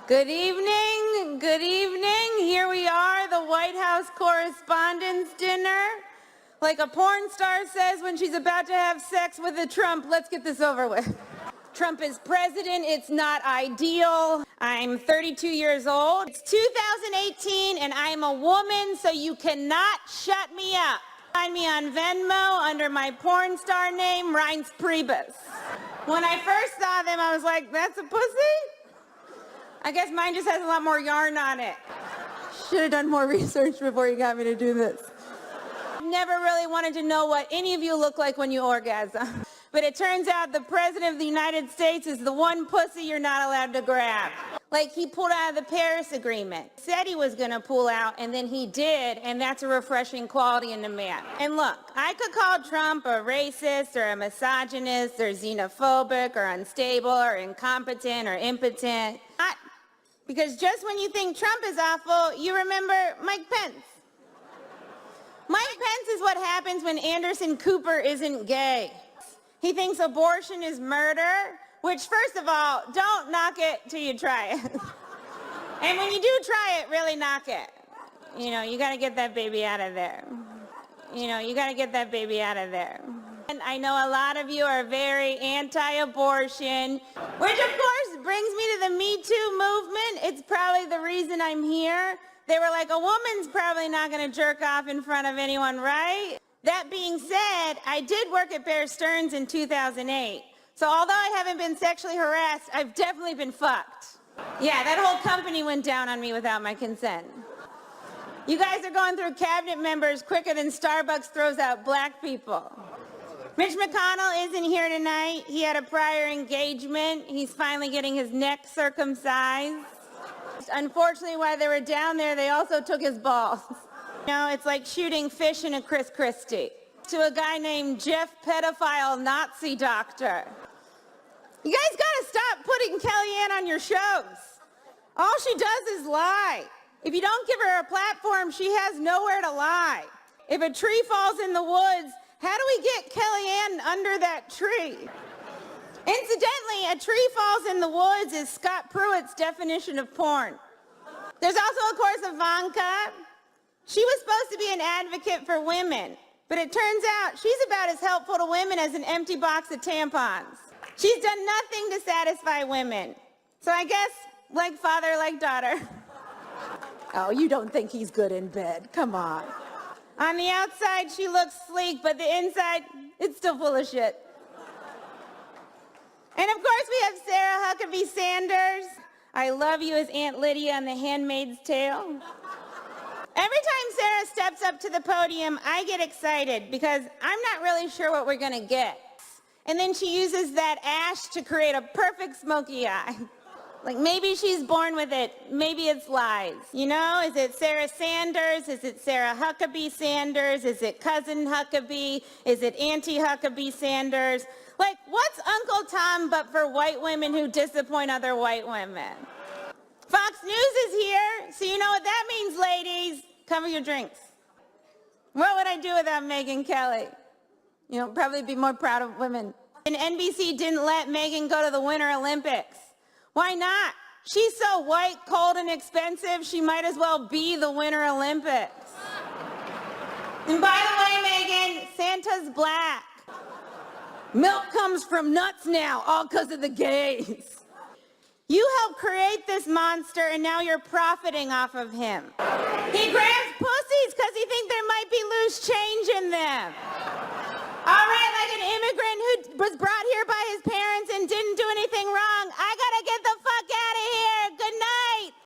Good evening, good evening. Here we are, the White House Correspondent Dinner. Like a porn star says when she's about to have sex with a Trump, let's get this over with. Trump is president, it's not ideal. I'm 32 years old. It's 2018 and I'm a woman, so you cannot shut me up. Find me on Venmo under my porn star name, Reince Priebus. When I first saw them, I was like, that's a pussy? I guess mine just has a lot more yarn on it. Should have done more research before you got me to do this. Never really wanted to know what any of you look like when you orgasm. But it turns out the President of the United States is the one pussy you're not allowed to grab. Like, he pulled out of the Paris Agreement. Said he was going to pull out, and then he did, and that's a refreshing quality in a man. And look, I could call Trump a racist or a misogynist or xenophobic or unstable or incompetent or impotent. Because just when you think Trump is awful, you remember Mike Pence. Mike Pence is what happens when Anderson Cooper isn't gay. He thinks abortion is murder, which, first of all, don't knock it till you try it. And when you do try it, really knock it. You know, you gotta get that baby out of there. You gotta get that baby out of there. And I know a lot of you are very anti-abortion, which of course brings me to the Me Too movement. It's probably the reason I'm here. They were like, a woman's probably not gonna jerk off in front of anyone, right? That being said, I did work at Bear Stearns in 2008. So although I haven't been sexually harassed, I've definitely been fucked. Yeah, that whole company went down on me without my consent. You guys are going through cabinet members quicker than Starbucks throws out black people. Mitch McConnell isn't here tonight. He had a prior engagement. He's finally getting his neck circumcised. Unfortunately, while they were down there, they also took his balls. You know, it's like shooting fish in a Chris Christie. To a guy named Jeff Pedophile Nazi Doctor. You guys gotta stop putting Kellyanne on your shows. All she does is lie. If you don't give her a platform, she has nowhere to lie. If a tree falls in the woods, how do we get Kellyanne under that tree? Incidentally, a tree falls in the woods is Scott Pruitt's definition of porn. There's also, of course, Ivanka. She was supposed to be an advocate for women, but it turns out she's about as helpful to women as an empty box of tampons. She's done nothing to satisfy women. So I guess, like father, like daughter. Oh, you don't think he's good in bed. Come on. On the outside, she looks sleek, but the inside, it's still full of shit. And of course, we have Sarah Huckabee Sanders. I love you as Aunt Lydia on The Handmaid's Tale. Every time Sarah steps up to the podium, I get excited because I'm not really sure what we're gonna get. And then she uses that ash to create a perfect smoky eye. Like, maybe she's born with it, maybe it's lies. You know, is it Sarah Sanders? Is it Sarah Huckabee Sanders? Is it cousin Huckabee? Is it Auntie Huckabee Sanders? Like, what's Uncle Tom but for white women who disappoint other white women? Fox News is here, so you know what that means, ladies. Cover your drinks. What would I do without Megyn Kelly? You know, probably be more proud of women. And NBC didn't let Megyn go to the Winter Olympics. Why not? She's so white, cold, and expensive, she might as well be the Winter Olympics. And by the way, Megyn, Santa's black. Milk comes from nuts now, all because of the gays. You helped create this monster, and now you're profiting off of him. He grabs pussies because he thinks there might be loose change in them. All right, like an immigrant who was brought here by his parents